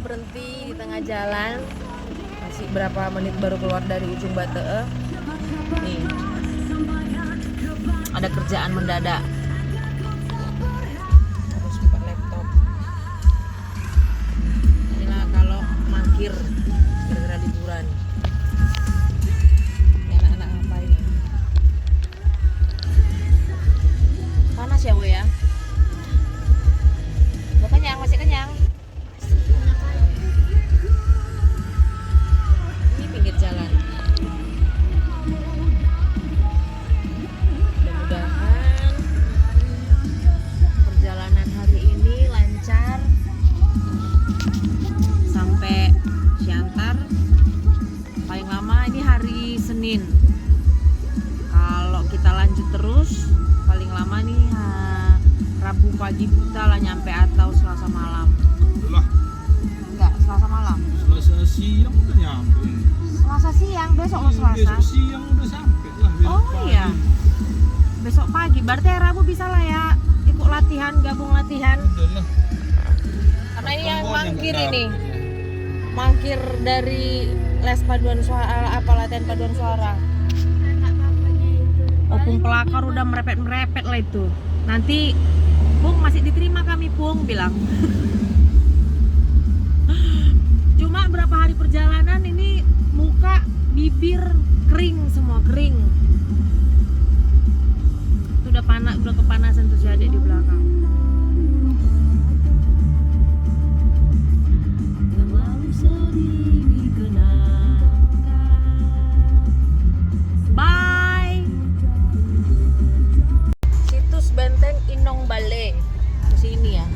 berhenti di tengah jalan. Masih berapa menit baru keluar dari ujung Bate. Nih, ada kerjaan mendadak. Harus buka laptop. Inilah kalau mangkir gara-gara liburan. Ini anak-anak apa ini? Panas ya, Bu ya? Lo kenyang, masih kenyang? Ini pinggir jalan. Mudah-mudahan perjalanan hari ini lancar sampai Siantar. Paling lama ini hari Senin. Kalau kita lanjut terus, paling lama nih Rabu pagi buta lah nyampe atau Selasa malam. Lah, Enggak, Selasa malam. Selasa siang udah nyampe. Selasa siang, besok lo Selasa. Besok siang udah sampai lah. besok Oh pagi. iya. Besok pagi, berarti Rabu bisa lah ya ikut latihan, gabung latihan. Udah lah. Karena ini yang Pertemuan mangkir nggak ini. dapet ya. Mangkir dari les paduan suara, apa latihan paduan suara. Opung pelakor udah merepet-merepet lah itu. Nanti Pung masih diterima kami Pung bilang. Cuma berapa hari perjalanan ini muka, bibir kering semua, kering. Itu udah panas, udah kepanasan tuh si adik di belakang. Bye. Situs Benteng Inong Bale. Ke sini ya.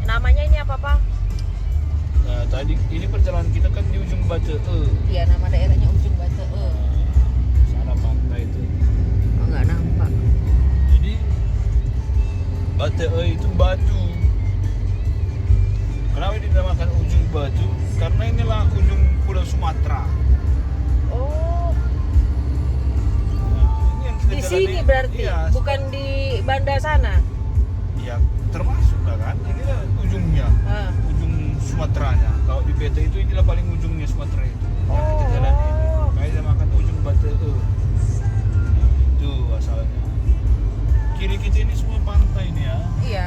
Namanya ini apa, Pak? Nah, tadi ini perjalanan kita kan di ujung Bate. Iya, nama daerahnya Ujung Bate. Sana pantai itu. Oh, enggak nampak. Jadi Bate itu batu. Kenapa dinamakan ujung batu? Karena inilah ujung Pulau Sumatera. Oh, Nah, ini yang kita di jalani. sini berarti, Iya, bukan di Banda sana. ya termasuk lah kan. Inilah ujungnya. Ah. Ujung Sumateranya. Kalau di PT itu inilah paling ujungnya Sumatera itu. Yang kita jalan ini. Makanya dinamakan ujung Bate. Nah, itu asalnya. Kiri kita ini semua pantai ini ya. Iya.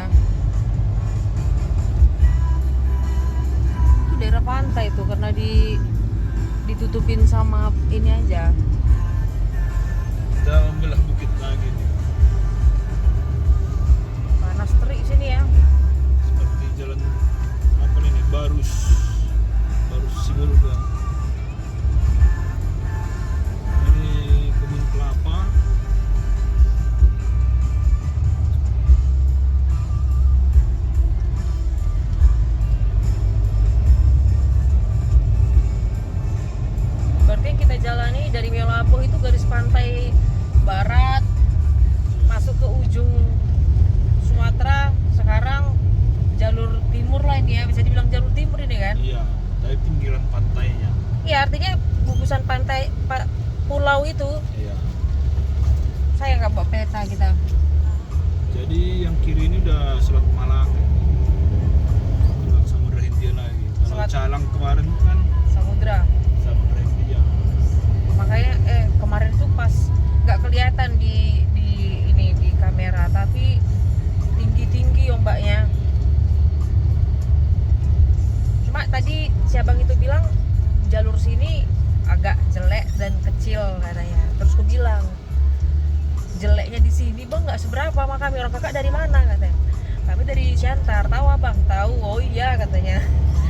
Itu daerah pantai tuh karena ditutupin sama ini aja. Kita membelah bukit lagi nih. Panas terik sini ya. Seperti jalan apa ini? Barus Sibolga. Ini kebun kelapa. Berarti yang kita jalani dari Melapo itu garis pantai barat masuk ke ujung Sumatera. Sekarang jalur timur lah ini ya, bisa dibilang jalur timur ini kan. Iya, dari pinggiran pantainya. Iya, artinya gugusan pantai pulau itu. Iya. Saya nggak bawa peta kita. Jadi yang kiri ini udah Selat Malaka. Udah Samudra Hindia lagi. Kalau Selat- Calang kemarin kan Samudra. Samudra Hindia. Makanya kemarin tuh pas nggak kelihatan di ini di kamera, tapi tinggi ombaknya. Cuma tadi si abang itu bilang jalur sini agak jelek dan kecil katanya. Terus aku bilang jeleknya di sini bang nggak seberapa sama kami. Orang kakak dari mana katanya? Kami dari Siantar. Tahu abang? Tahu. Oh iya katanya.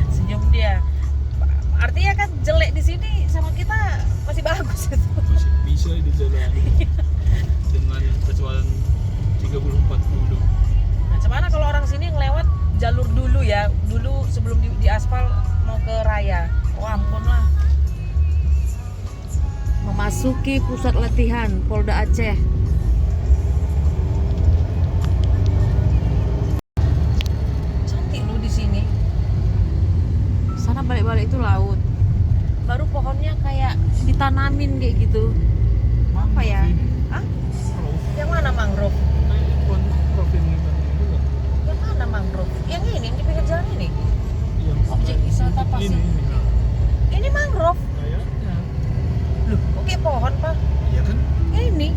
Senyum dia. Artinya kan jelek di sini sama kita masih bagus itu. Masih bisa dijalani dengan kecepatan 30-40. Nah, cuman kalau orang sini ngelewat jalur dulu ya, dulu sebelum di aspal mau ke raya. Oh ampun lah. Memasuki pusat latihan Polda Aceh. Cantik loh di sini. Sana balik-balik itu laut. Baru pohonnya kayak ditanamin kayak gitu. Apa ya? Hah? Yang mana mangrove? Mangrove ini kan. Yang mana mangrove? Yang ini di pinggir jalan ini. masih. Nah, Ini mangrove. kayaknya. Loh, oke pohon pak. Iya kan? Ini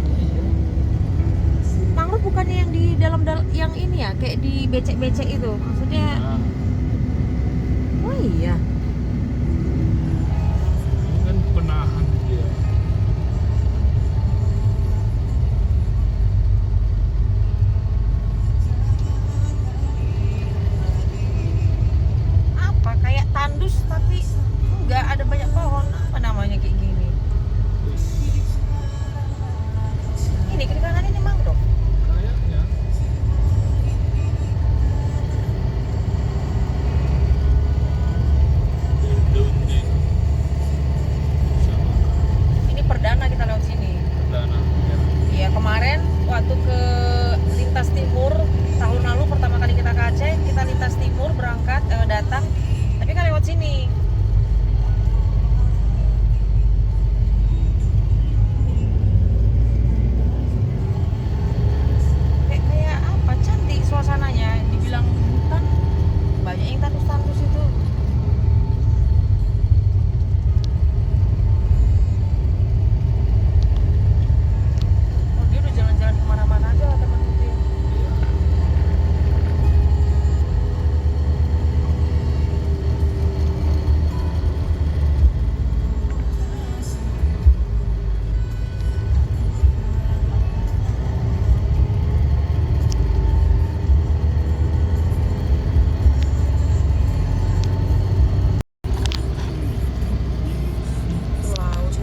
mangrove bukannya yang di dalam yang ini ya, kayak di becek-becek itu. Maksudnya, Nah, oh iya. ini kan penahan dia. Apa kayak tandus tapi enggak ada banyak pohon. Apa namanya kayak gini? Wis, Ini kiri kanan ini mangrove. kayaknya. Daun-daunnya itu sama Ini perdana kita lewat sini. perdana. Ya. Iya kemarin waktu ke lintas timur tahun lalu pertama kali kita ke Aceh, kita lintas timur berangkat datang, tapi kan lewat sini. Kayak apa cantik suasananya, dibilang hutan banyak yang tandus-tandus itu. Oh dia udah jalan-jalan kemana-mana aja teman itu. Iya. Laut.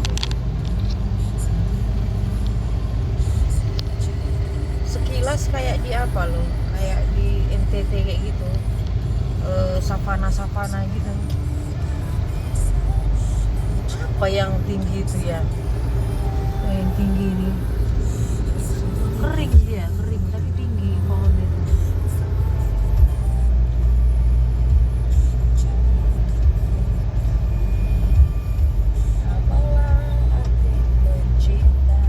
Sekilas kayak di apa loh, kayak di NTT kayak gitu, savana gitu. Apa yang tinggi itu ya? Yang tinggi ini kering dia, kering tapi tinggi pohon itu. Apalah arti mencinta.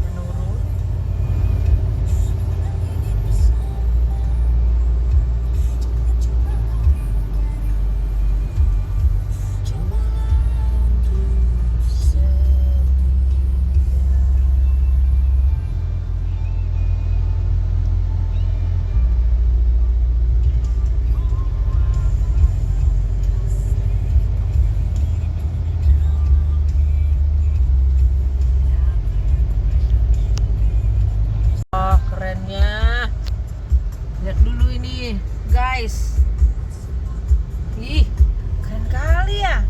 Menurut oh, kerennya. Lihat dulu ini, guys. Ih, keren kali ya.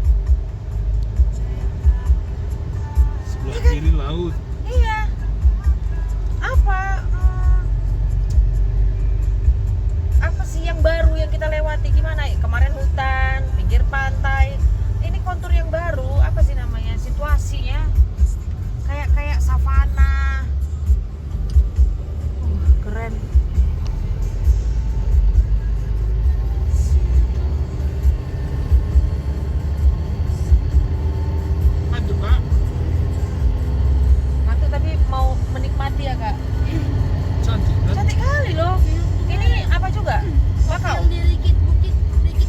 Sebelah kiri laut. Iya. Apa? Apa sih yang baru yang kita lewati? Gimana? Kemarin hutan, pinggir pantai. Ini kontur yang baru. Apa sih namanya? Situasinya kayak savana. Keren. Mantap, Kak. Ngantuk tapi mau menikmati ya kak. Cantik kan? Cantik kali loh. Ini apa juga? Bakau. Yang di Bukit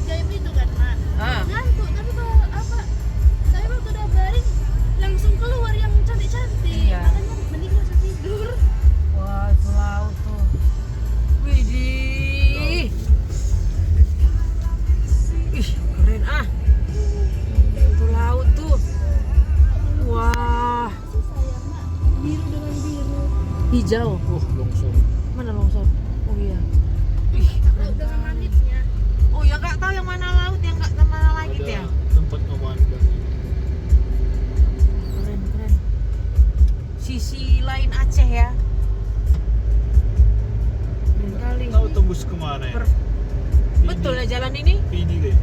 Gaib itu kan, Mak. Ah. Ngantuk, tapi kalau apa? Saya waktu udah baring langsung keluar yang cantik-cantik. Iya. Makanya mending langsung tidur. Wah itu laut tuh. Widih. Ih keren ah. Itu laut tuh. Wah. Sih sayang, Mak. Biru dengan biru. Hijau. Longsor. Mana longsor? Oh iya. Ih keren Laut dengan kali. langitnya. Oh ya nggak tahu yang mana laut yang nggak mana langit Ada ya. tempat memandang. Keren keren. Sisi lain Aceh ya. Keren kali. Tahu tembus kemana ya? Per- Betul ya jalan ini? Pidi deh.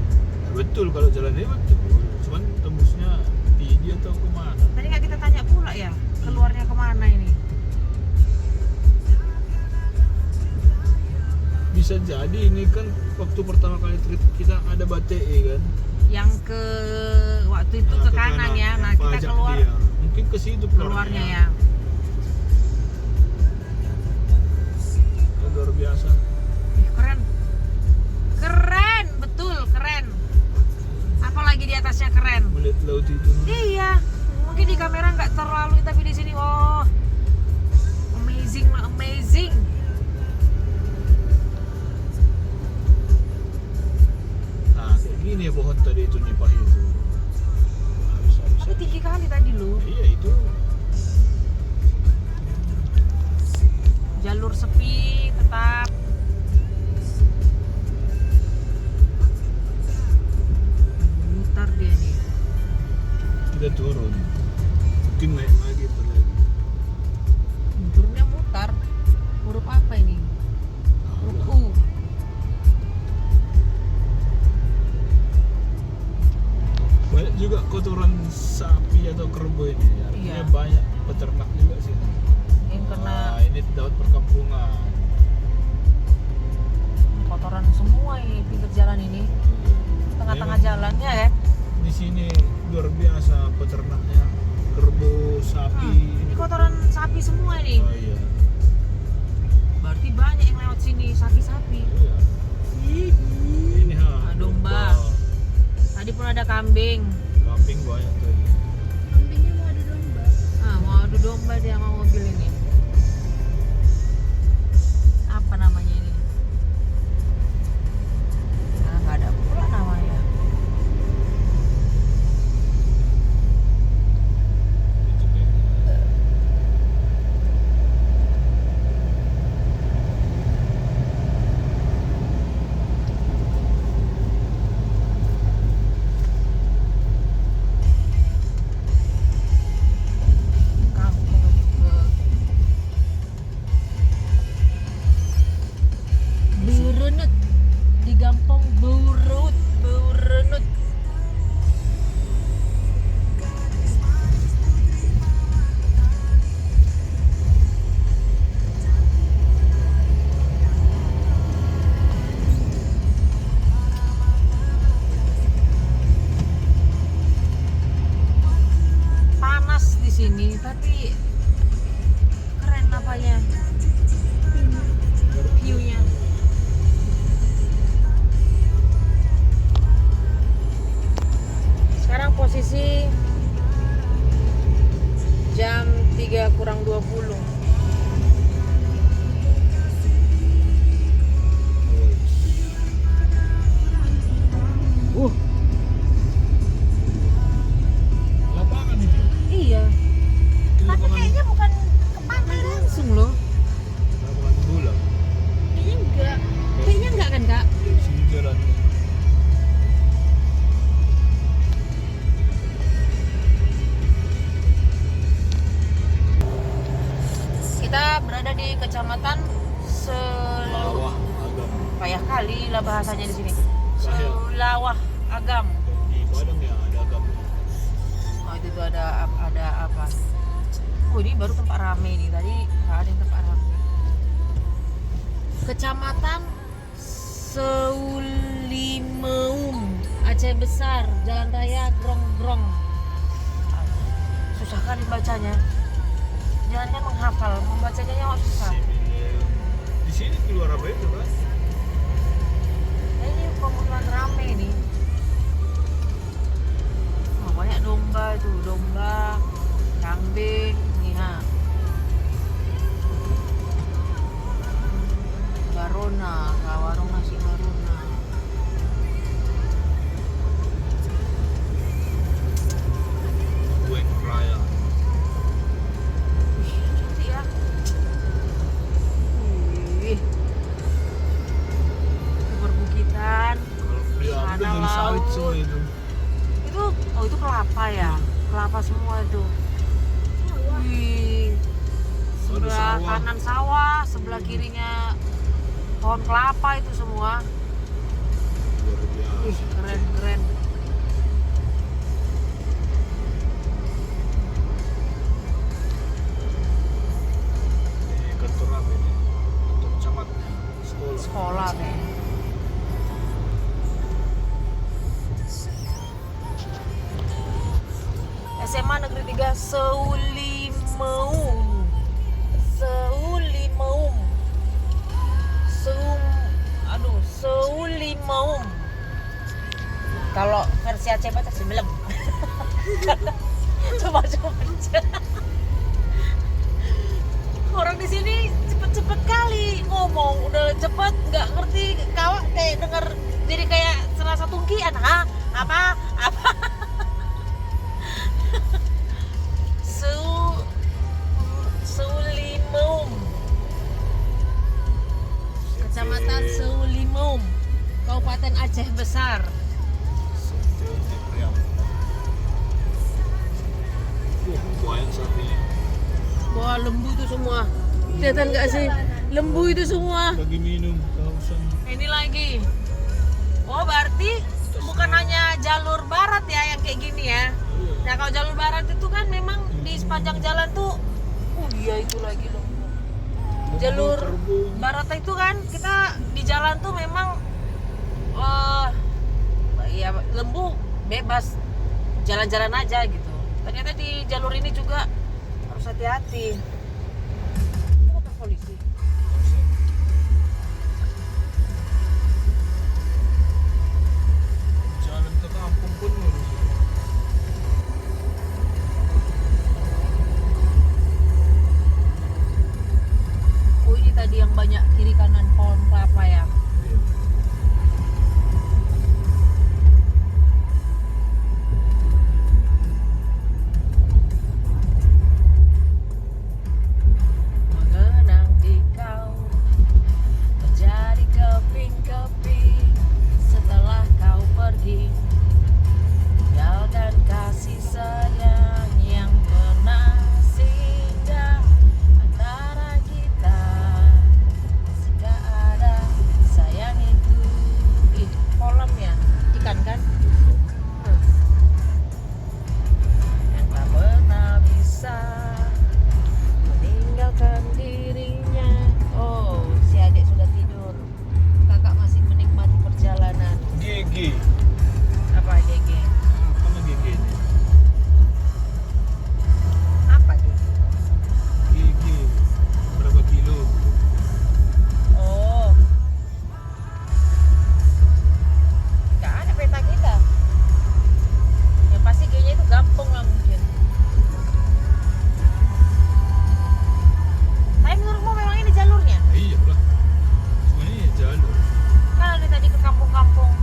Betul kalau jalan ini betul. Cuman tembusnya Pidi atau kemana? Tadi nggak kita tanya pula ya keluarnya kemana ini? Bisa jadi ini kan waktu pertama kali trip kita ada Batee kan. Yang ke waktu itu ke kanan ya. Nah kita Pajak keluar dia. Mungkin ke situ keluarnya ya. Luar biasa. Ih, keren. Keren, betul keren. pohon tadi itu nipah itu. Habis. Tapi tinggi kali tadi lu. Iya itu. Jalur sepi tetap. Mutar dia nih. Kita turun. Mungkin naik lagi ntar lagi. Turunnya mutar. Huruf apa ini? Huruf U. Banyak juga kotoran sapi atau kerbau ini. Artinya Iya. banyak peternak juga sih. Yang kena Ini dapat perkampungan. kotoran semua ini pinggir jalan ini. Tengah-tengah Memang jalannya ya. Di sini luar biasa peternaknya, kerbau, sapi. Ini kotoran sapi semua ini. Oh iya. Berarti banyak yang lewat sini sapi-sapi. Iya. Ini Domba. Tadi pun ada kambing. Kambing banyak tuh. Kambingnya mau adu domba. Mau adu domba dia sama mobil ini. Apa namanya ini? Nggak ada pula namanya. Itu kayaknya. Kampung ke Beurunut di Gampong Beurunut. Panas di sini tapi keren apanya view-nya. Sekarang posisi jam 3:20. Lapangan itu. Iya, Ini tapi lapangan, kayaknya bukan ke pantai langsung loh. lapangan bola. Kayaknya enggak. Kayaknya enggak kan kak? Sini jalan. Kita berada di kecamatan Bawah agam. payah kali lah bahasanya di sini. Payah. Sulawah Agam. Di Padang ya ada agam. Oh itu tuh ada apa? Oh ini baru tempat rame nih, tadi nggak ada yang tempat rame. Kecamatan Seulimeum, Aceh Besar, Jalan Raya Grong-Grong. Susah kan bacanya. Jangan menghafal, membacanya yang susah. Di sini keluar apa itu kan? Nah, ini pemukiman rame nih. Oh, banyak domba itu, domba, kambing, nih ha. Barona, warung nasi Barona. Kue raya. Cantik ya. Wih. Itu perbukitan. Kalau dia Sana ambil dari sawit laut. semua itu. Itu kelapa ya. Kelapa semua itu. Wih. Sebelah sawah. kanan sawah, sebelah kirinya pohon kelapa itu semua. Luar biasa. Ih, keren. Ini kantor apa ini? Kantor camatnya, sekolah. Sekolah nih. SMA Negeri 3 Seulimeum. Seulimeum. Kalau versi Aceh baca sebelum. Coba aja. Orang di sini cepet-cepet kali ngomong, udah cepet, nggak ngerti kawak kayak denger, jadi kayak serasa tungkian, ha? Apa? Sulimum. Kecamatan Sulimum, Kabupaten Aceh Besar. Banyak sapinya. Wah, lembu itu semua. Kelihatan nggak sih? Lembu itu semua. Lagi minum kehausan. Ini lagi. Oh, berarti bukan hanya jalur barat ya yang kayak gini ya. Nah, kalau jalur barat itu kan memang di sepanjang jalan tuh, oh iya itu lagi loh. Jalur barat itu kan kita di jalan tuh memang, ya lembu bebas jalan-jalan aja gitu. Ternyata di jalur ini juga harus hati-hati. Itu motor polisi. Jalan ke kampung pun harus. Oh, ini tadi yang banyak kiri kanan pohon kelapa ya. Mengenang di kau menjadi keping-keping setelah kau pergi, tinggalkan kasih sayang yang pernah singgah antara kita. Gak ada sayang itu. Ih, kolam ya, ikan kan? Yang tak pernah bisa meninggalkan dirinya. Oh, si adik sudah tidur. Kakak masih menikmati perjalanan. GG. Apa GG? Apa GG ini? Apa GG? GG. Berapa kilo? Oh, nggak ada peta kita. Yang pasti G-nya itu gampang lah mungkin. Tapi menurutmu memang ini jalurnya? Iya lah. Cuma ini jalur. Kan ada tadi ke kampung-kampung.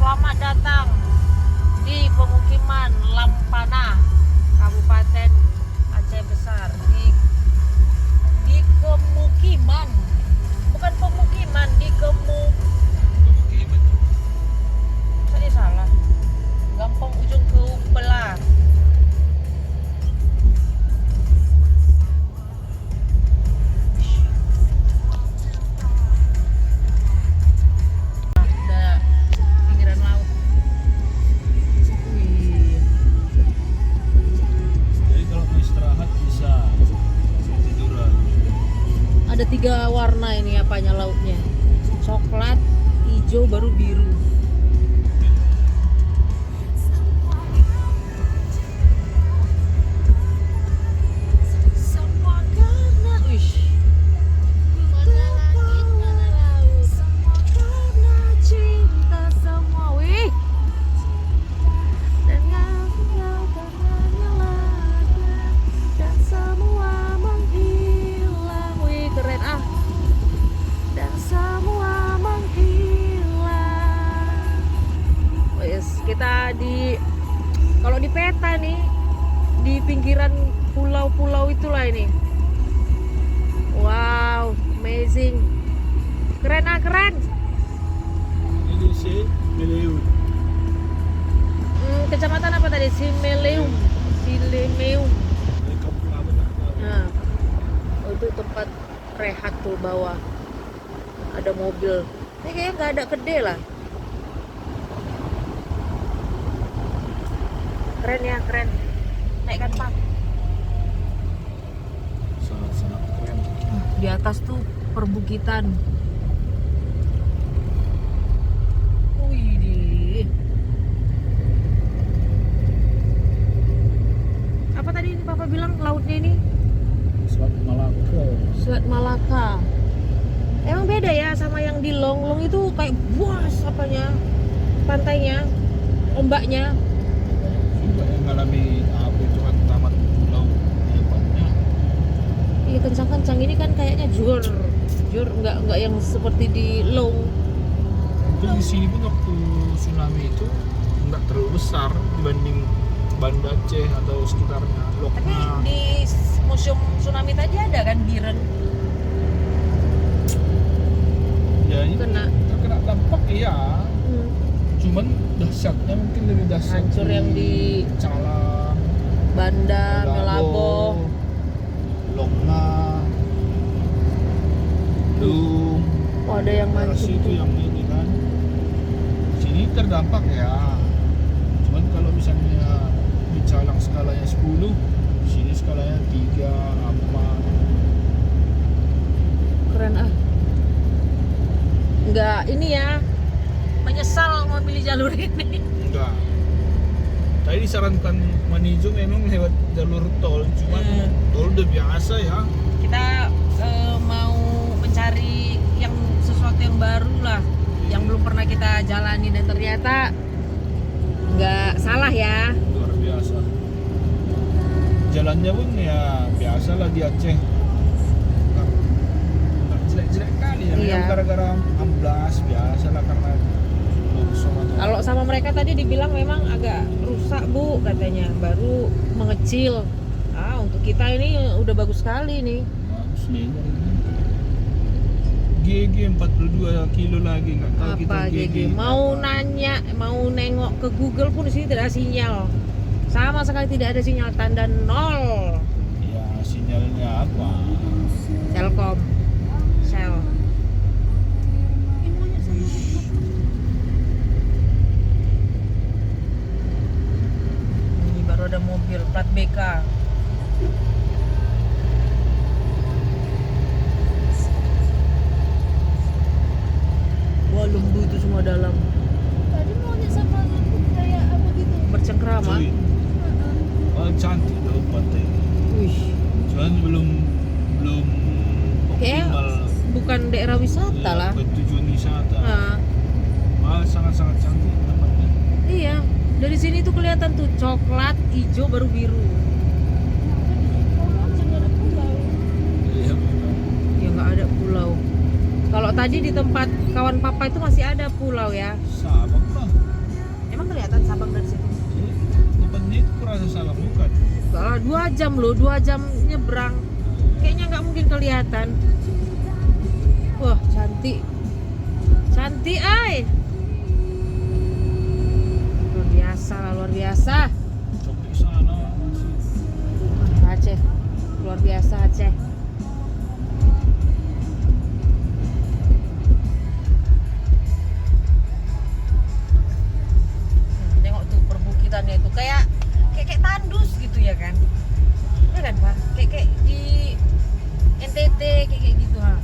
Selamat datang di pemukiman Lampana, Kabupaten Aceh Besar. Di kemukiman, bukan pemukiman, di Pemukiman. Tadi salah. Gampang ujung ke Umpela. Ada pinggiran laut. Wih. Jadi kalau mau istirahat bisa tiduran. Ada 3 warna ini apanya lautnya. Coklat, hijau, baru biru. Semua karena Mana langit, mana laut. semua karena cinta semua. Wih. Dan kau karenanya lada dan semua menghilang. Wih, keren ah. Dan semua menghilang. Wes, kita kalau di peta nih di pinggiran pulau-pulau itulah ini. Wow, amazing. Keren ah, keren. Ini si Meleut. Kecamatan apa tadi? Silemeum. Dari kampung apa tak tahu. Nah, oh, itu tempat rehat tuh bawah. Ada mobil. Ini kayaknya nggak ada kedai lah. Keren ya, keren. Naikkan Pak. Sangat-sangat keren. Di atas tuh perbukitan. Wih, apa tadi ini Papa bilang lautnya ini? Selat Malaka. Selat Malaka. Emang beda ya sama yang di Long. Long itu kayak buas apanya, pantainya, ombaknya. Juga yang ngalami apa itu kan tamat pulau di depannya. Iya, kencang-kencang. Ini kan kayaknya jor nggak yang seperti di Long. Itu di sini pun waktu tsunami itu nggak terlalu besar dibanding Banda Aceh atau sekitarnya. Tapi Lokma. di museum tsunami tadi ada kan Biren. Ya ini Kena. terkena dampak iya. Cuman dahsyatnya mungkin lebih dahsyat. Hancur yang di Calang, Banda, Melabo. Lokma, Lung. Oh, ada yang daerah mancing situ tuh. yang ini kan. Sini terdampak ya. Cuman kalau misalnya di Calang skalanya 10, sini skalanya 3, 4. Keren ah. Enggak ini ya. Menyesal memilih jalur ini. Enggak. Tadi disarankan Manijo memang lewat jalur tol, cuman tol udah biasa ya. Kita mau mencari yang sesuatu yang baru lah, yang belum pernah kita jalani dan ternyata nggak salah ya. Luar biasa. Jalannya pun ya biasa lah di Aceh. Nggak jelek-jelek kali ya. Iya. Memang gara-gara amblas biasa lah karena longsor atau Kalau sama mereka tadi dibilang memang agak rusak bu katanya, baru mengecil. Untuk kita ini udah bagus sekali nih. bagus nih. GG 42 kilo lagi nggak tahu kita Apa GG? Mau nanya, mau nengok ke Google pun di sini tidak ada sinyal. Sama sekali tidak ada sinyal, tanda 0. Ya sinyalnya apa? Telkom, Shell. Infonya sama. Ini baru ada mobil plat BK. Wah, lembu itu semua dalam. Tadi mau lihat sama lembut kayak apa gitu. Bercengkrama. Cuy, cantik loh pantai. Wih, Cuman belum kayak optimal. bukan daerah wisata lah. Bukan tujuan wisata. Nah, Malah sangat-sangat cantik tempatnya. iya. Dari sini tuh kelihatan tuh coklat, hijau, baru biru. Kalau aja nggak ada pulau. Iya memang. Ya nggak ada pulau. Kalau tadi di tempat kawan papa itu masih ada pulau ya. Sabang lah. Emang kelihatan Sabang dari situ? Tempatnya itu kurasa Sabang bukan? Enggak lah, 2 jam loh, 2 jam nyebrang. Kayaknya nggak mungkin kelihatan. Wah, cantik. Cantik, ay. Luar biasa lah, luar biasa. Cok di sana. Aceh, luar biasa Aceh. Tengok tuh perbukitannya itu kayak tandus gitu ya kan? Ya kan Pak? Kayak di NTT kayak gitu ha.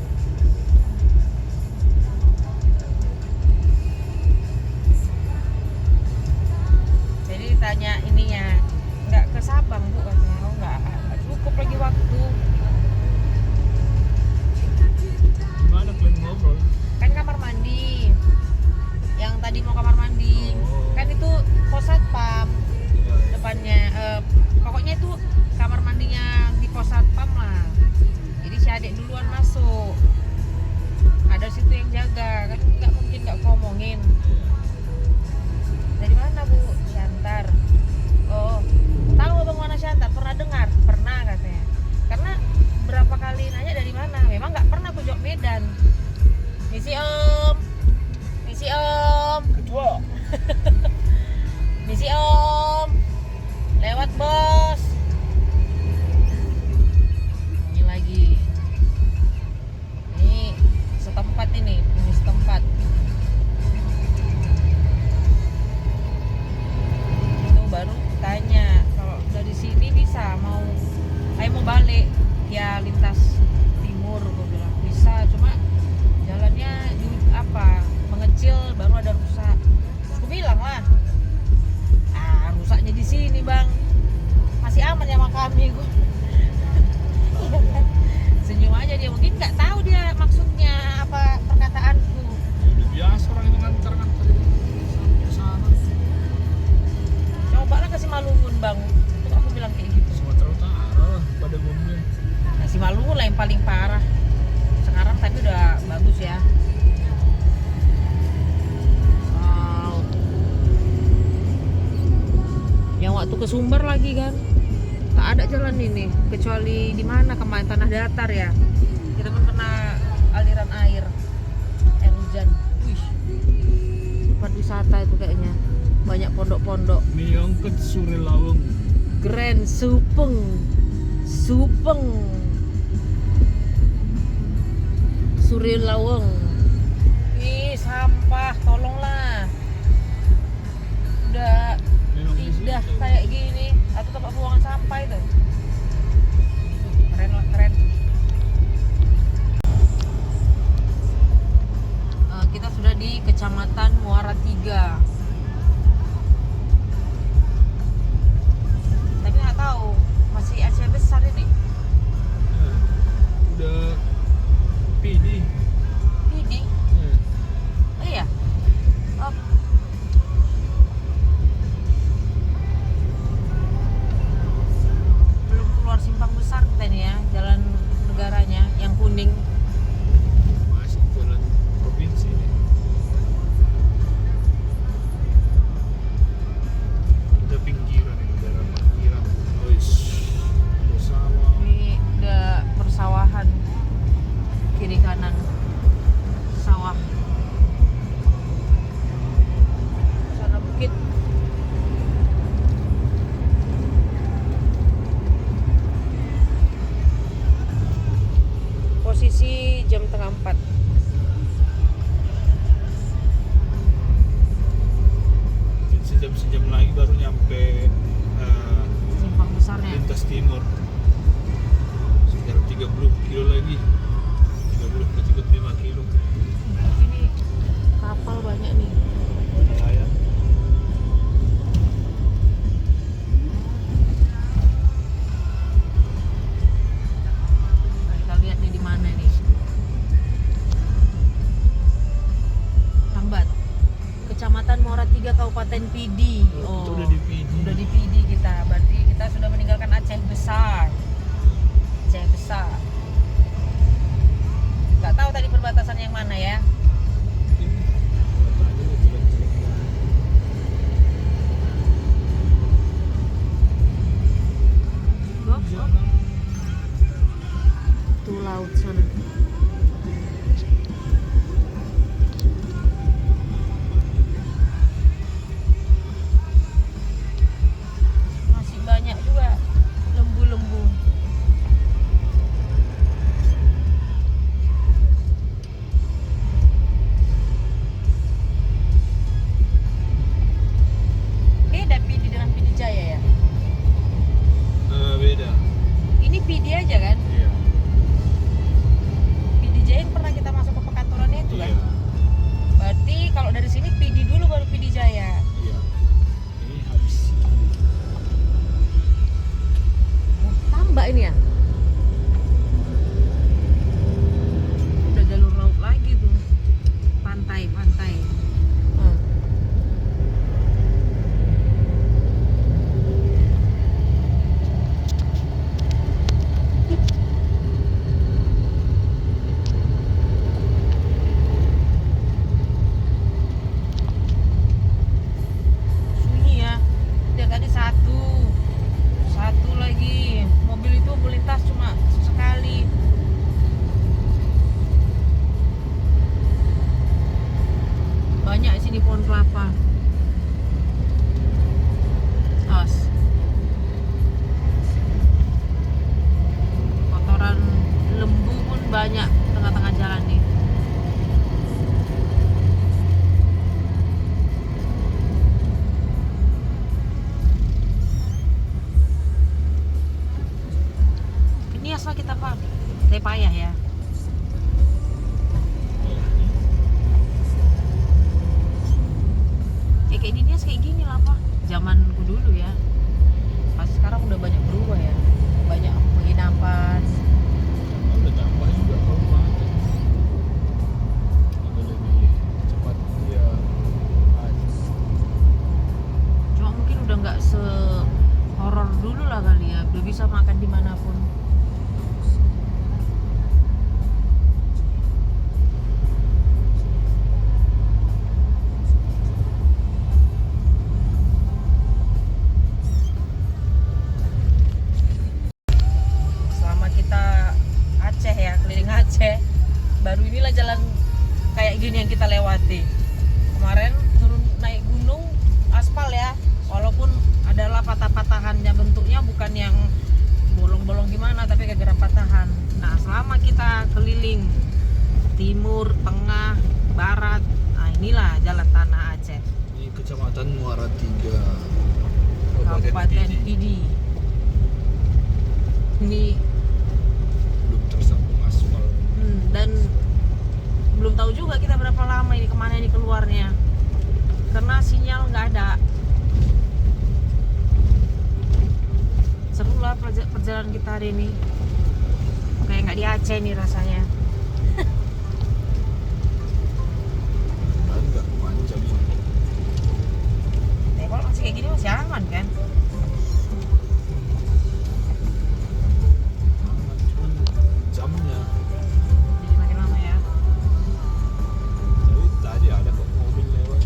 Jadi ditanya ininya nggak ke Sabang bu katanya, oh nggak cukup lagi waktu. waktu ke Sumber lagi kan, tak ada jalan ini kecuali di mana kemarin tanah datar ya. Kita pun pernah aliran air hujan. Wih, tempat wisata itu kayaknya banyak pondok-pondok. Miongket Surelaweng. Grand Supeng Surilaweng. Ih, sampah, tolonglah. Udah Memang di indah situ. kayak gini atau tempat pembuangan sampah itu. Keren lah, keren. Kita sudah di Kecamatan Muara 3. Tapi nggak tahu masih Aceh besar ini. Nah, udah PD. Ini, Nah, oh iya. Oh. Belum keluar simpang besar kita ini ya, jalan negaranya yang kuning. masih jalan provinsi ini. Kita pinggiran ini, daerah pinggiran. Ois, ada sawah. Ini udah persawahan, kiri kanan sawah. Sana bukit. Posisi jam tengah 4. Mungkin sejam lagi baru nyampe Simpang besarnya. lintas timur. Sekitar 30 kilo lagi. 30 ke 35 kilo. Ini kapal banyak nih. Nelayan. Nah, kita lihat nih di mana nih. Tambat. Kecamatan Muara 3 Kabupaten Pidi. Kita udah di PD. Udah di Pidi kita. Berarti kita sudah meninggalkan Aceh besar. Aceh besar. Nggak tahu tadi perbatasan yang mana ya. Tuh laut sana. Masih banyak juga lembu-lembu. kayak gini yang kita lewati. Kemarin turun naik gunung aspal ya, walaupun adalah patah-patahannya, bentuknya bukan yang bolong-bolong gimana, tapi gara-gara patahan. Nah, selama kita keliling timur, tengah, barat, nah inilah jalan tanah Aceh, Ini Kecamatan Muara 3, Kabupaten Pidi. Ini belum tersambung aspal. dan belum tahu juga kita berapa lama ini, kemana ini keluarnya, karena sinyal nggak ada. Seru lah perjalanan kita hari ini, kayak nggak di Aceh nih rasanya. Agak panjang sih. Kalau masih kayak gini masih aman kan? Cuman jamnya. Jadi makin lama ya. Tapi tadi ada kok mobil lewat.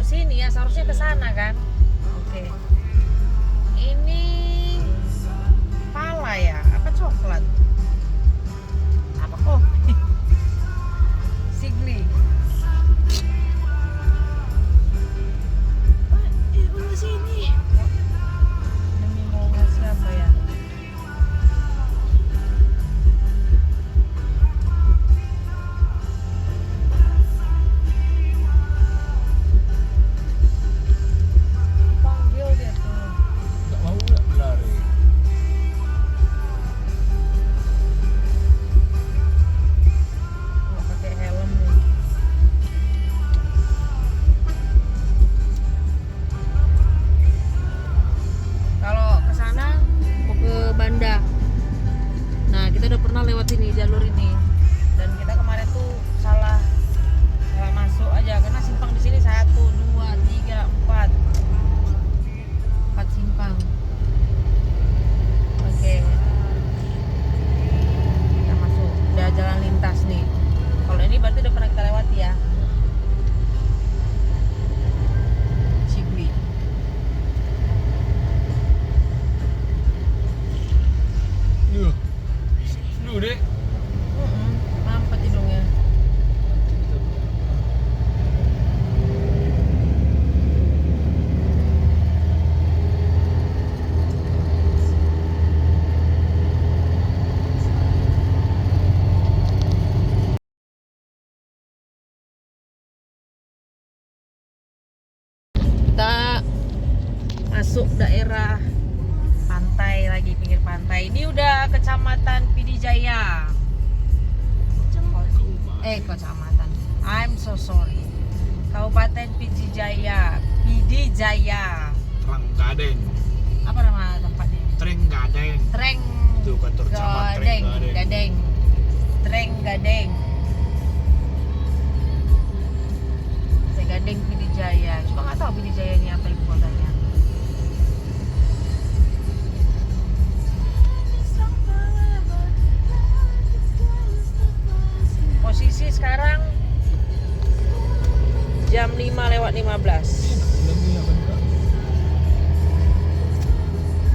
sini ya, seharusnya ke sana kan. Oke. Ini pala ya, apa coklat? Apa kopi? Sigli. Ibu sini. Demi mau ngasih apa ya? Panggil dia tuh. Nggak mau nggak lari. Nggak pakai helm nih. Kalau ke sana mau ke Banda. Nah, kita udah pernah lewat ini, jalur ini. Dan kita kemarin tuh salah masuk aja karena simpang di sini 1 2 3 4 simpang. Oke. Kita masuk, udah jalan lintas nih. Kalau ini berarti udah pernah kita lewati ya. Sigli. Duh. Duh deh. Mampet hidungnya. Kita masuk daerah pantai lagi, pinggir pantai. Ini udah kecamatan Pidijaya. Kecamatan. I'm so sorry. Kabupaten Pidijaya. Pidijaya. Trenggading. Apa nama tempatnya? Trenggading. Treng Itu kantor camat Gading. Trenggading. Gading. Trenggading. Gading Pidijaya. Cuma nggak tahu Pidijaya ini apa ibu kotanya. Posisi sekarang jam 5:15. Lagi apa enggak?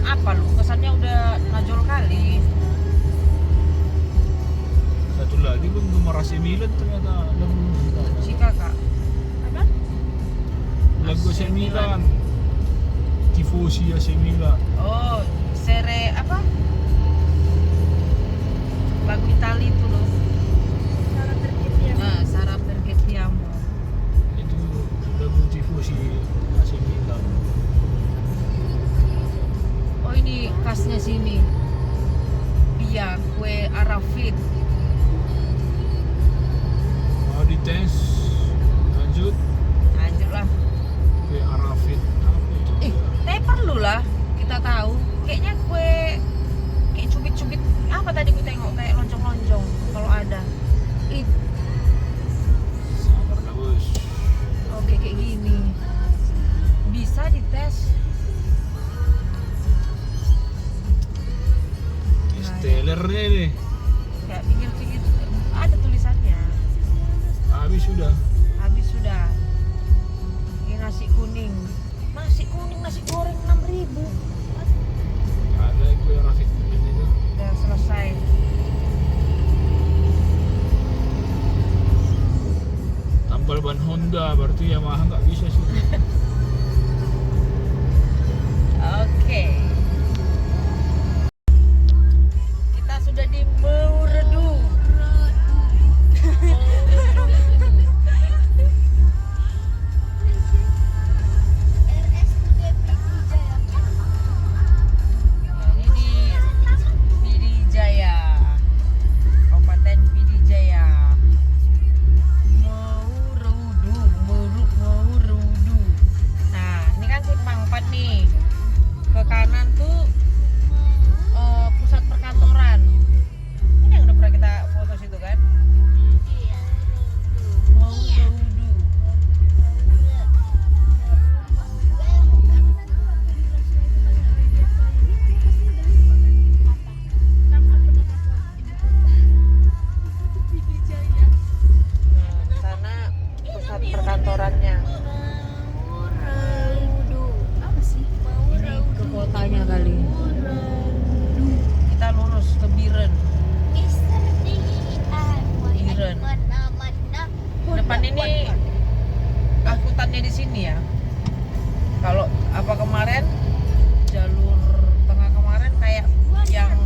Apa lu? Kesannya udah ngajol kali. Satu lagi belum nomor AC Milan ternyata lagu Si kakak. Apa? lagu AC AC Milan. Milan. Tifosi AC Milan. Oh, sere apa? Lagu Itali itu loh. Cara terkini ya. Nah, Sarà perché ti amo. Itu lagu tifosi AC Milan. Oh, ini khasnya sini. Iya, kue Arafit. Mau dites lanjut Lanjut lah. ke Arafit apa itu? Tapi perlu lah kita tahu. Kayaknya kue kayak cubit-cubit apa tadi gue tengok kayak lonjong-lonjong kalau ada. Ih, Sabar lah bos. oke kayak gini. Bisa dites. Stellernya nih. Kayak pinggir-pinggir ada tulisannya. Habis sudah. Habis sudah. Ini nasi kuning. Nasi kuning, nasi goreng 6.000. Ada gue Arafit ini tuh. Udah selesai. Tambal ban Honda berarti Yamaha nggak bisa sih. Oke. Kita sudah di Mauredu. RSUD Pidijaya. Ini di Pidijaya, Kabupaten Pidijaya. Mauredu. Nah, ini kan simpang 4 nih. Ke kanan depan ini angkutannya di sini ya. Kalau apa kemarin jalur tengah kemarin kayak yang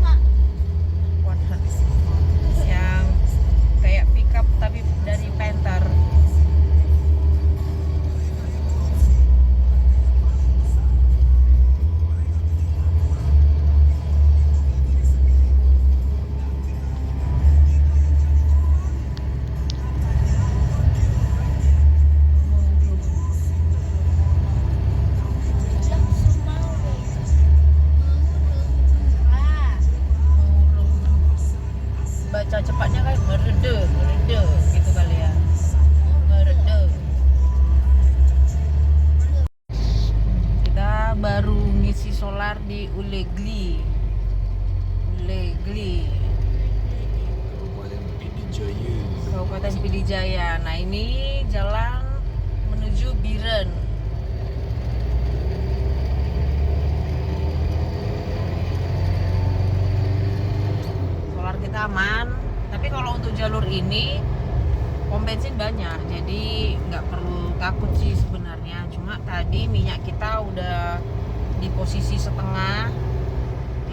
yang kayak pickup tapi dari Panther. Baca cepatnya kayak merede gitu kali ya. Merede. Kita baru ngisi solar di Ulegli. Kabupaten Pidijaya. Nah, ini jalan menuju Biren. Solar kita aman, tapi kalau untuk jalur ini pom bensin banyak, jadi nggak perlu takut sih sebenarnya. Cuma tadi minyak kita udah di posisi setengah,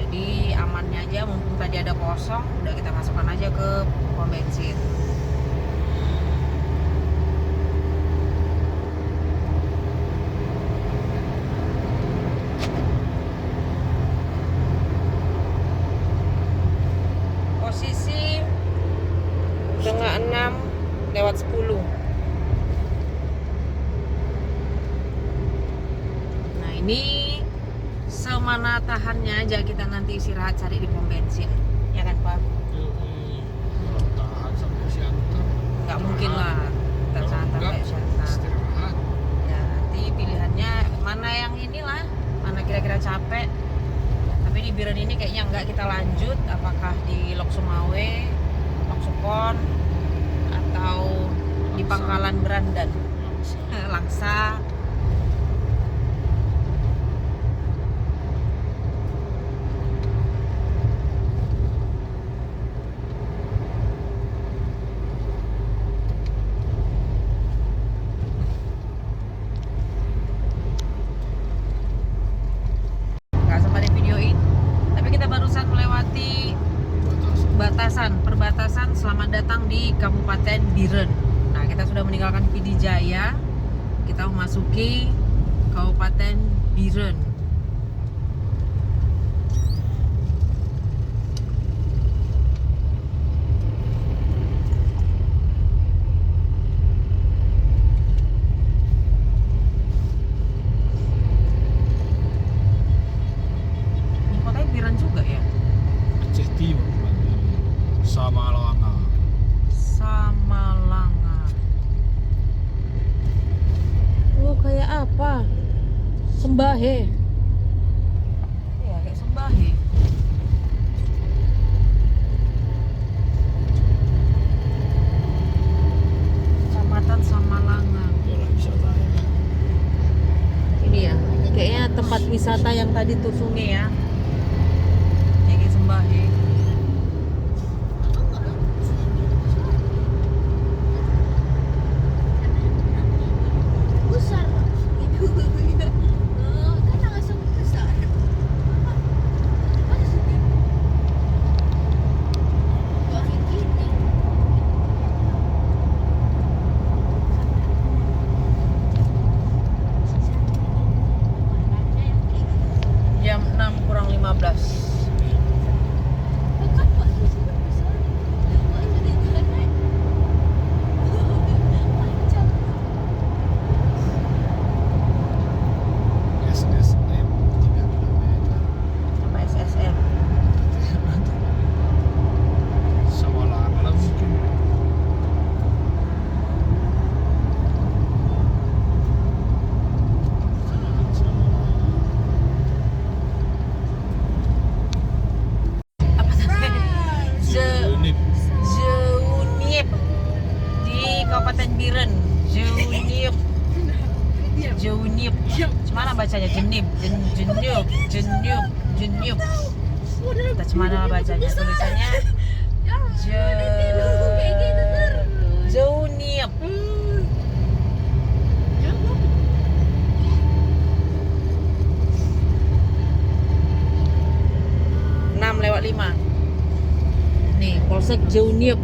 jadi amannya aja. Mumpung tadi ada kosong, udah kita masukkan aja ke pom bensin. Posisi setengah 6:10. Nah, ini semana tahannya aja kita nanti istirahat cari di pom bensin, ya kan Pak? Kalau tahan sampai Siantar. Nggak mungkin lah kita santai kayak Siantar. Istirahat. Ya, nanti pilihannya mana yang inilah, mana kira-kira capek. Tapi di Biren ini kayaknya nggak kita lanjut, apakah di Lok Sumawe, Lok Sukon, atau di Pangkalan Berandan, Langsa. Nggak sempat di videoin, tapi kita barusan melewati perbatasan. Selamat datang di Kabupaten Biren. Nah, kita sudah meninggalkan Pidijaya, kita memasuki Kabupaten Biren. Ini kotanya Biren juga ya? Aceh Timur. Samalanga. Oh, kayak apa? Sembahe. Ya, kayak Sembahe. Kecamatan Samalanga. Jalan wisata ya. Ini ya, kayaknya tempat wisata yang tadi tuh sungai ya. Kayak Sembahe. Besar. Kan langsung besar. Apa sih? Kayak gini. Jam 6:15. Kan Pak di sini besar. Kok jadi jalan? Panjang. SSM 3 km. Sama SSM. Samalanga lah mungkin. Apa namanya? Unit. Jeunip di Kabupaten Biren. Jeunip. Cemana bacanya? Jenyup. Kita cemana bacanya? Tulisannya Ya, kayak gitu terus. Jeunip. Jeuniep.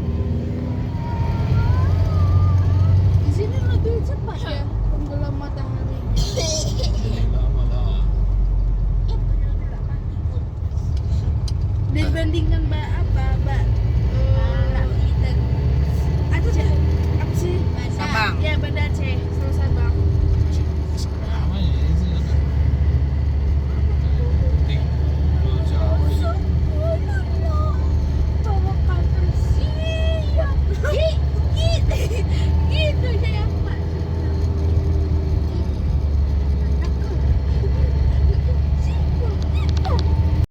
Di sini lebih cepat ya tenggelam mataharinya. Lama lah. Dibandingkan Aceh, apa sih? Sabang. Ya Banda Aceh, Selat Sabang. Namanya itu kan. Penting. Lu Jawa ini. Gitu ya Pak.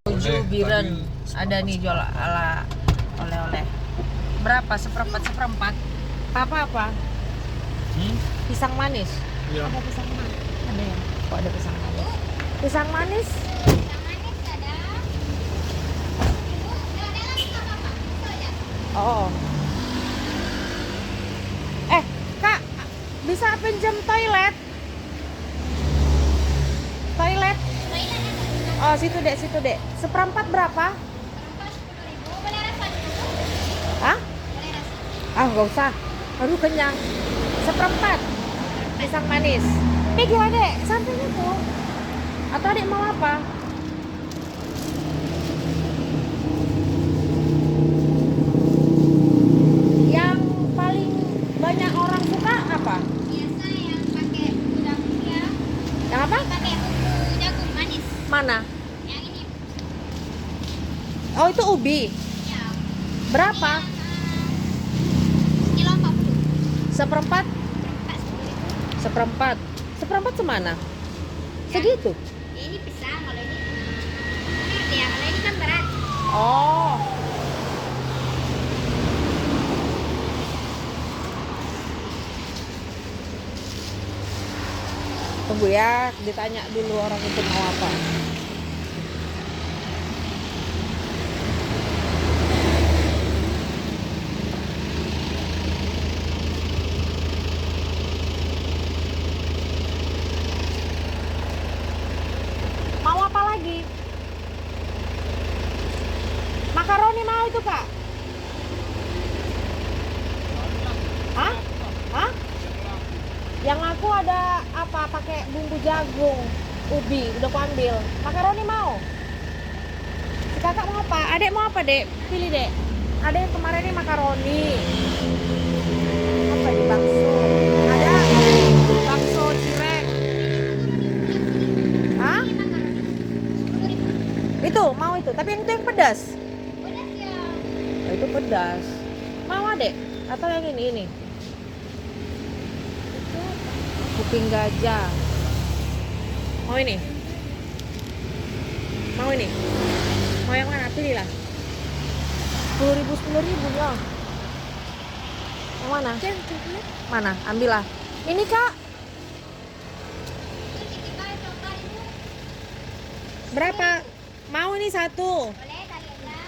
Menuju Biren. Ada nih jual ala oleh-oleh. Berapa? Seperempat. Apa? Pisang manis. Iya. Ada pisang manis. Ada ya? Kok ada pisang manis? Pisang manis? Oh. Kak, bisa pinjam toilet? Toilet? Oh, situ dek. Seperempat berapa? Hah? Ah, nggak usah. Aduh, kenyang. Seperempat. Pisang manis. Pergi adek, sampingnya tuh. Atau adek mau apa? Yang paling banyak orang suka apa? Biasa yang pakai jagung ya, Yang apa? pakai bumbu jagung manis. Mana? Yang ini Oh, itu ubi. ya. Berapa? Kilo 40. Seperempat? Berempat 10.000. Seperempat. Seperempat semana? Segitu? Ya, ini pisang kalau ini. Ya, kalau ini kan berat. Oh. Tunggu ya, ditanya dulu orang itu mau apa. Mau apa lagi? Makaroni mau itu, Kak? Hah? Hah? Yang aku ada apa? Pakai bumbu jagung, ubi, udah aku ambil. Makaroni mau? Si kakak mau apa? Adek mau apa, Dek? Pilih, Dek. Ada yang kemarin ini makaroni. Apa ini bakso? Ada bakso cireng. Hah? Itu, mau itu. Tapi yang itu yang pedas. Udah ya. Oh, itu pedas. Mau adek? Atau yang ini? Kuping gajah. Mau ini? Mau ini? Mau yang mana? Pilih lah. 10.000 ya. Yang mana? Mana? Ambil lah. Ini Kak. Itu kita coba ibu. Berapa? Mau ini satu. Boleh tadi aja.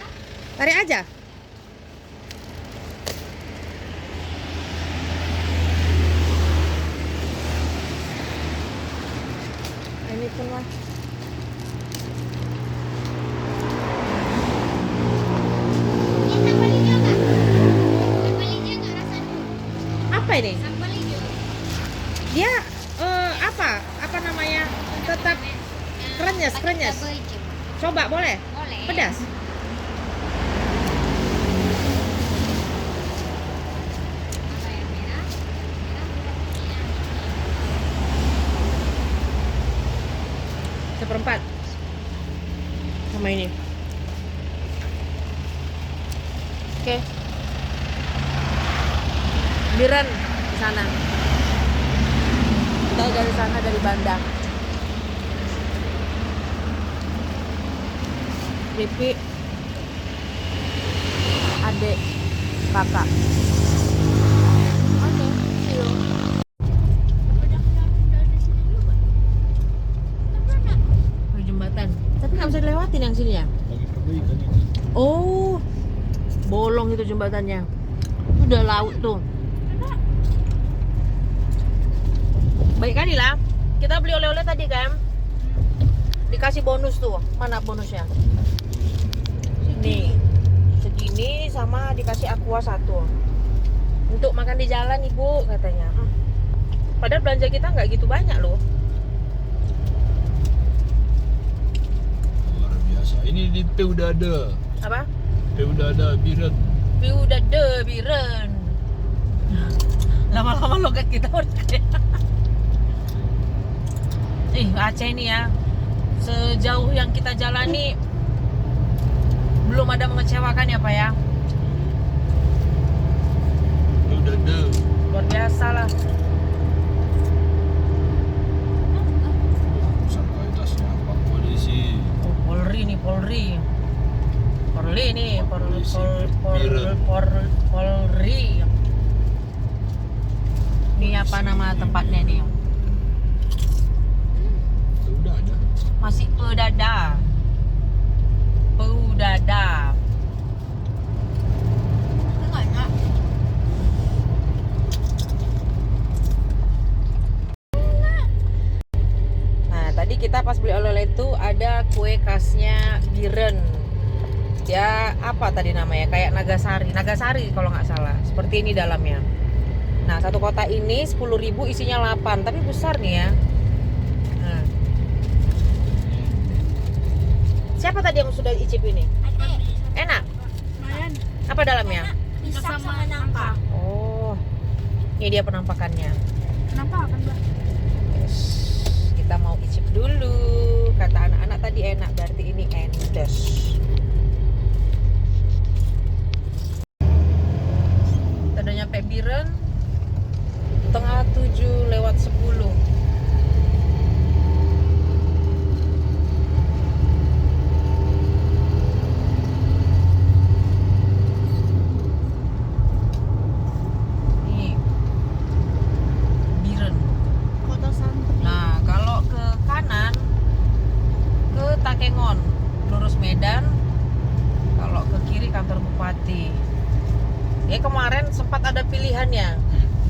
Tarik aja. Ini pun lah. Ini sambal hijau Kak. Sambal hijau nggak rasanya? Apa ini? Sambal hijau. Dia apa namanya? Tetap krenyes. Pakai cabai hijau. Coba boleh? Boleh. Pedas. Apa yang merah? Merah bulatnya. Seperempat. Sama ini. Oke. Biren di sana. Kita dari sana dari Bandang. Pipi, adik, kakak. Oke, see you. Oh, jembatan. Tapi nggak bisa dilewatin yang sini ya? Lagi perbaikan ini. Oh, bolong itu jembatannya. Udah laut tuh. Baik kali lah. Kita beli oleh-oleh tadi kan? Dikasih bonus tuh. Mana bonusnya? Nih, segini ini sama dikasih aqua 1 untuk makan di jalan ibu katanya. Padahal belanja kita nggak gitu banyak loh. Luar biasa. Ini di Peudada. Apa? Peudada Biren. Peudada Biren. Lama-lama logat kita udah kayak Aceh ini ya, sejauh yang kita jalani belum ada mengecewakan ya Pak ya. Peudada. Luar biasa lah. Pusat kualitasnya Pak Polisi. Oh, Polri nih, Polri. Polri nih, Polisi. Polri. Ini apa nama tempatnya nih? Udah ada. Masih Peudada. Peudada. Enggak. Nah, tadi kita pas beli oleh-oleh itu ada kue khasnya Biren. Ya, apa tadi namanya? Kayak Nagasari kalau nggak salah. Seperti ini dalamnya. Nah, satu kotak ini 10.000 isinya 8, tapi besar nih ya. Nah. Siapa tadi yang sudah icip ini? Adek, Enak? Lumayan. Apa dalamnya? pisang sama nangka. Oh. Ini dia penampakannya. Kenapa kan, Mbak? Yes. Kita mau icip dulu. Kata anak-anak tadi enak, berarti ini endes. Kita udah nyampe Biren. Setengah 7:10. Nih Biren. Kota Santri. Nah, kalau ke kanan ke Takengon, lurus Medan. Kalau ke kiri kantor bupati. Ya kemarin sempat ada pilihannya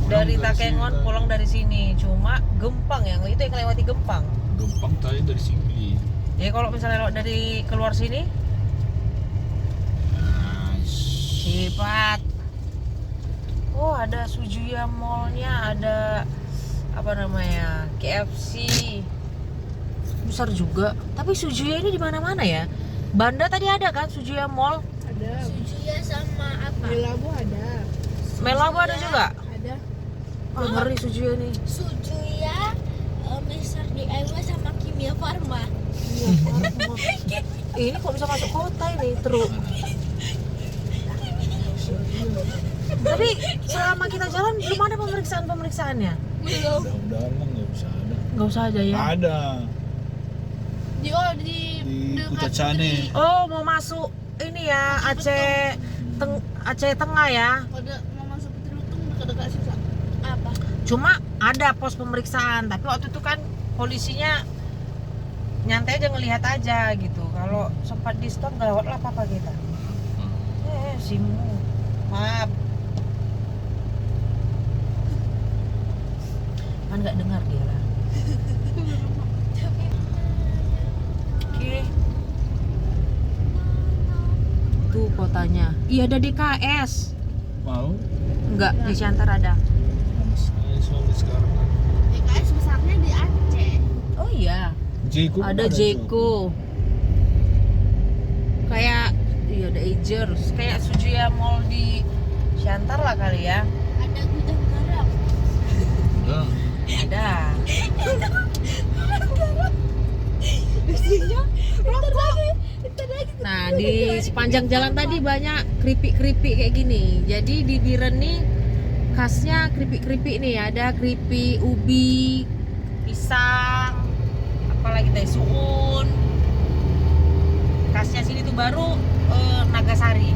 dari Takengon pulang dari sini, cuma Gempang yang itu yang lewati Gempang. Gempang tadi dari Singli. Jadi kalau misalnya lewat dari keluar sini, cepat. Oh, ada Sujuya Mall-nya, ada apa namanya? KFC. Besar juga. Tapi Sujuya ini di mana-mana ya? Banda tadi ada kan Sujuya Mall? Ada. Sujuya sama apa? Melabu ada. Melabu ada juga? Ada. Oh, ngeri Sujuya nih. Sujuya, Mr. DIY sama Kimia Farma. Ini kok bisa masuk kota ini, truk. Tapi selama kita jalan belum ada pemeriksaan-pemeriksaannya. Belum. Mudah-mudahan lah nggak usah ada. Nggak usah aja ya. Ada. Di Di dekat Kutacane. Putri. Oh, mau masuk ini ya, Aceh Tengah ya. Mau masuk Putri Lutung dekat-dekat sisa. Apa? Cuma ada pos pemeriksaan, tapi waktu itu kan polisinya nyantai aja ngelihat aja gitu. Kalau sempat di stop gawat lah papa kita. Simu. Maaf. Kan nggak dengar dia lah. Oke. Tuh kotanya. Iya ada DKS. Mau? Enggak, di Siantar ada. Suami sekarang. DKS besarnya di Aceh. Oh iya. Jeko Ada Jeko. Kayak iya ada Agers. Kayak Sujuya Mall di Siantar lah kali ya. Ada gudang garam. Udah. Ada. Nah, di sepanjang jalan tadi banyak keripik-keripik kayak gini. Jadi di Biren nih khasnya keripik-keripik nih. Ada keripik ubi, pisang, apalagi teh suun. Khasnya sini tuh baru Nagasari.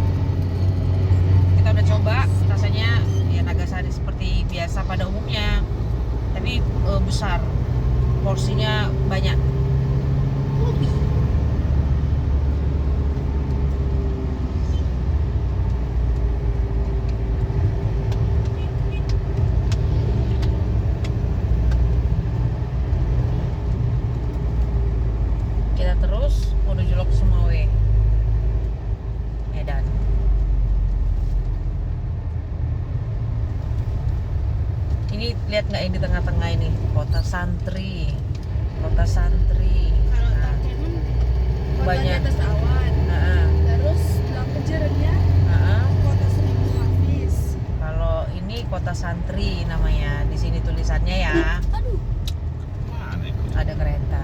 Kita udah coba, rasanya ya Nagasari seperti biasa pada umumnya, tapi besar, porsinya banyak. Kita terus menuju Lok Sumawe, Medan. lihat nggak yang di tengah-tengah ini, kota santri. Kota santri. Kalau Nah, Takengon kota di banyak. atas awan. Nah, Terus lampu jernya kota seribu hafiz. kalau ini kota santri namanya. Di sini tulisannya ya. Aduh, Mana itu? Ada kereta.